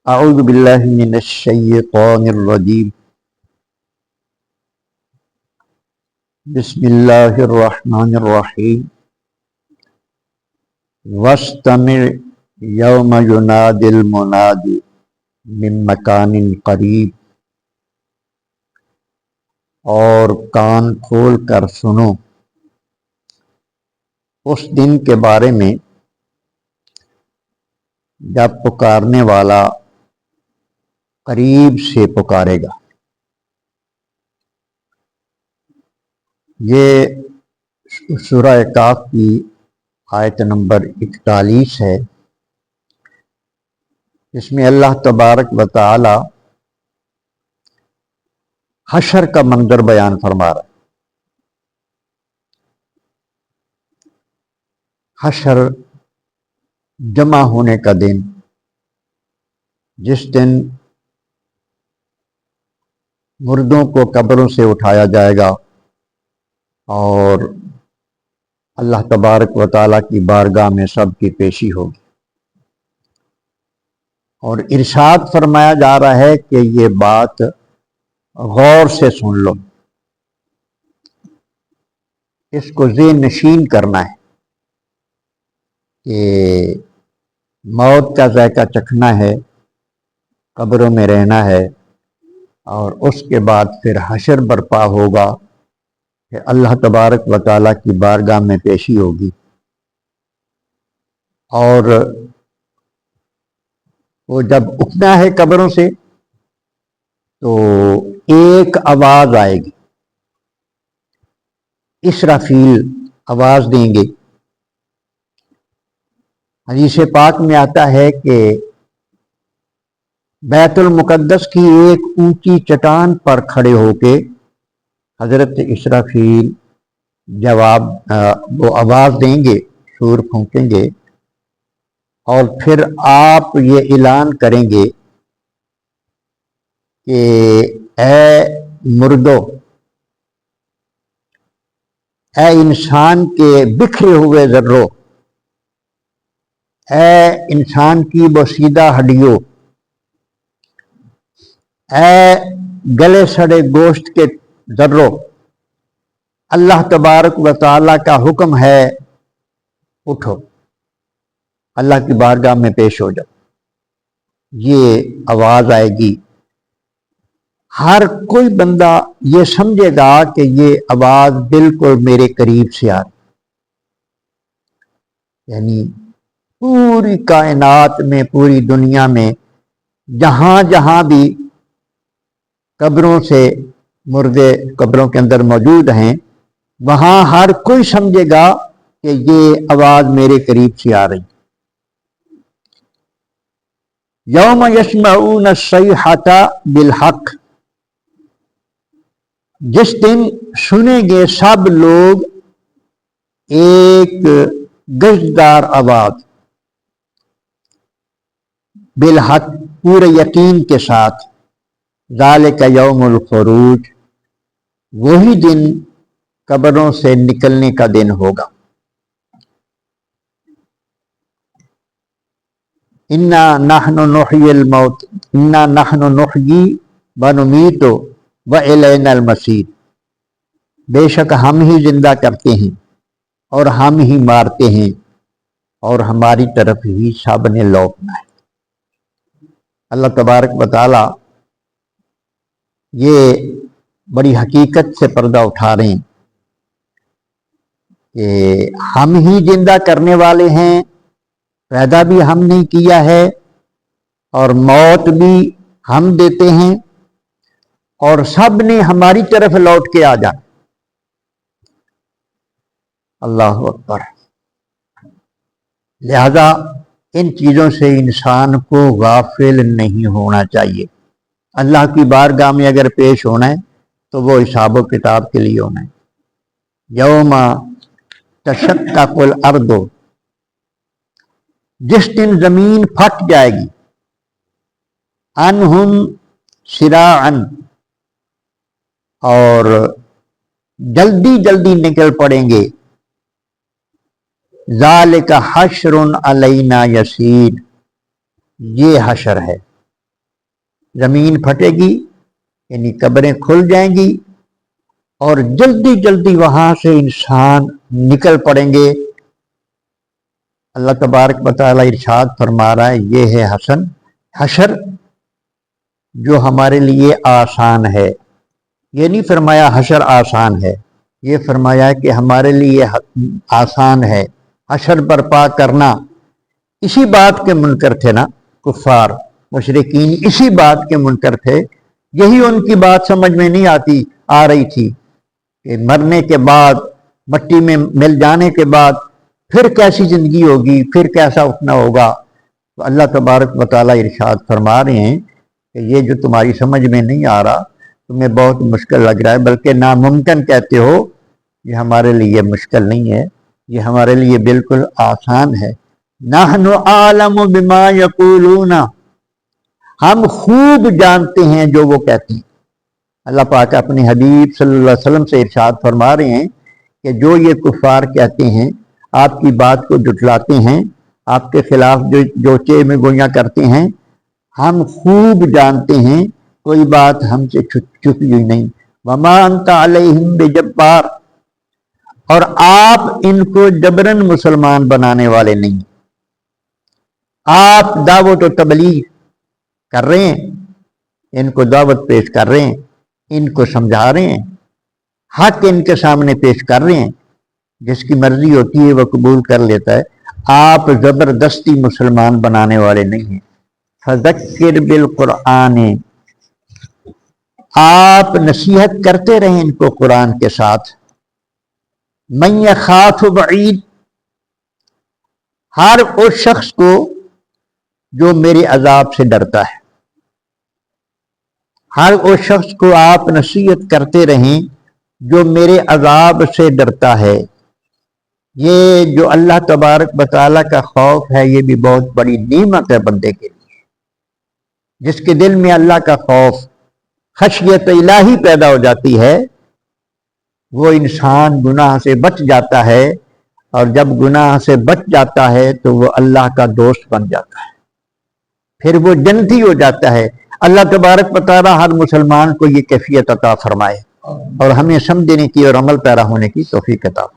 اعوذ باللہ من الشیطان الرجیم بسم اللہ الرحمن الرحیم واستمع یوم ینادی المنادی من مکان قریب، اور کان کھول کر سنو اس دن کے بارے میں جب پکارنے والا قریب سے پکارے گا۔ یہ سورہ کاف کی آیت نمبر 41 ہے، اس میں اللہ تبارک و تعالی حشر کا منظر بیان فرما رہا ہے۔ حشر جمع ہونے کا دن، جس دن مردوں کو قبروں سے اٹھایا جائے گا اور اللہ تبارک و تعالیٰ کی بارگاہ میں سب کی پیشی ہوگی، اور ارشاد فرمایا جا رہا ہے کہ یہ بات غور سے سن لو، اس کو ذہن نشین کرنا ہے کہ موت کا ذائقہ چکھنا ہے، قبروں میں رہنا ہے، اور اس کے بعد پھر حشر برپا ہوگا کہ اللہ تبارک و تعالیٰ کی بارگاہ میں پیشی ہوگی، اور وہ جب اٹھنا ہے قبروں سے تو ایک آواز آئے گی، اسرافیل آواز دیں گے۔ حدیث پاک میں آتا ہے کہ بیت المقدس کی ایک اونچی چٹان پر کھڑے ہو کے حضرت اسرافیل وہ آواز دیں گے، سور پھونکیں گے، اور پھر آپ یہ اعلان کریں گے کہ اے مردو، اے انسان کے بکھرے ہوئے ذروں، اے انسان کی بوسیدہ ہڈیوں، اے گلے سڑے گوشت کے ذروں، اللہ تبارک و تعالیٰ کا حکم ہے اٹھو، اللہ کی بارگاہ میں پیش ہو جاؤ۔ یہ آواز آئے گی، ہر کوئی بندہ یہ سمجھے گا کہ یہ آواز بالکل میرے قریب سے آ رہی، یعنی پوری کائنات میں، پوری دنیا میں جہاں جہاں بھی قبروں سے مردے قبروں کے اندر موجود ہیں، وہاں ہر کوئی سمجھے گا کہ یہ آواز میرے قریب سے آ رہی۔ یوم یسمعون الصیحۃ بالحق، جس دن سنیں گے سب لوگ ایک گرجدار آواز، بالحق پورے یقین کے ساتھ، ذالک یوم الخروج، وہی دن قبروں سے نکلنے کا دن ہوگا۔ انا نحن نحیی الموت، انا نحن نحیی ونمیت والینا المصیر، بے شک ہم ہی زندہ کرتے ہیں اور ہم ہی مارتے ہیں، اور ہماری طرف ہی سب نے لوٹنا ہے۔ اللہ تبارک و تعالی یہ بڑی حقیقت سے پردہ اٹھا رہے ہیں کہ ہم ہی زندہ کرنے والے ہیں، پیدا بھی ہم نے کیا ہے، اور موت بھی ہم دیتے ہیں، اور سب نے ہماری طرف لوٹ کے آ جانا۔ اللہ اکبر۔ لہذا ان چیزوں سے انسان کو غافل نہیں ہونا چاہیے۔ اللہ کی بارگاہ میں اگر پیش ہونا ہے تو وہ حساب و کتاب کے لیے ہونا ہے۔ یوم تشقق الارض، جس دن زمین پھٹ جائے گی، عنہم سراعا، اور جلدی جلدی نکل پڑیں گے، ذالک حشر علینا یسیر، یہ حشر ہے، زمین پھٹے گی، یعنی قبریں کھل جائیں گی، اور جلدی جلدی وہاں سے انسان نکل پڑیں گے۔ اللہ تبارک و تعالی ارشاد فرما رہا ہے یہ ہے حشر جو ہمارے لیے آسان ہے۔ یہ نہیں فرمایا حشر آسان ہے، یہ فرمایا کہ ہمارے لیے آسان ہے حشر برپا کرنا۔ اسی بات کے منکر تھے نا کفار مشرکین، اسی بات کے منکر تھے، یہی ان کی بات سمجھ میں نہیں آ رہی تھی کہ مرنے کے بعد، مٹی میں مل جانے کے بعد پھر کیسی زندگی ہوگی، پھر کیسا اٹھنا ہوگا۔ تو اللہ تبارک و تعالی ارشاد فرما رہے ہیں کہ یہ جو تمہاری سمجھ میں نہیں آ رہا، تمہیں بہت مشکل لگ رہا ہے، بلکہ ناممکن کہتے ہو، یہ ہمارے لیے مشکل نہیں ہے، یہ ہمارے لیے بالکل آسان ہے۔ نحن اعلم بما یقولون، ہم خوب جانتے ہیں جو وہ کہتے ہیں۔ اللہ پاک اپنے حبیب صلی اللہ علیہ وسلم سے ارشاد فرما رہے ہیں کہ جو یہ کفار کہتے ہیں، آپ کی بات کو جھٹلاتے ہیں، آپ کے خلاف جو چے میں گویاں کرتے ہیں، ہم خوب جانتے ہیں، کوئی بات ہم سے چھپی ہوئی نہیں۔ وما انت علیہم بجبار، اور آپ ان کو جبرن مسلمان بنانے والے نہیں، آپ دعوت و تبلیغ کر رہے ہیں، ان کو دعوت پیش کر رہے ہیں، ان کو سمجھا رہے ہیں، حق ان کے سامنے پیش کر رہے ہیں، جس کی مرضی ہوتی ہے وہ قبول کر لیتا ہے، آپ زبردستی مسلمان بنانے والے نہیں ہیں۔ فذکر بالقرآن، آپ نصیحت کرتے رہیں ان کو قرآن کے ساتھ۔ من یخاف وعید، ہر اس شخص کو جو میرے عذاب سے ڈرتا ہے، ہر اس شخص کو آپ نصیحت کرتے رہیں جو میرے عذاب سے ڈرتا ہے۔ یہ جو اللہ تبارک و تعالیٰ کا خوف ہے، یہ بھی بہت بڑی نعمت ہے بندے کے لیے۔ جس کے دل میں اللہ کا خوف، خشیت الہی پیدا ہو جاتی ہے، وہ انسان گناہ سے بچ جاتا ہے، اور جب گناہ سے بچ جاتا ہے تو وہ اللہ کا دوست بن جاتا ہے، پھر وہ جنتی ہو جاتا ہے۔ اللہ تبارک و تعالی ہر مسلمان کو یہ کیفیت عطا فرمائے، اور ہمیں سمجھنے کی اور عمل پیرا ہونے کی توفیق عطا فرمائے۔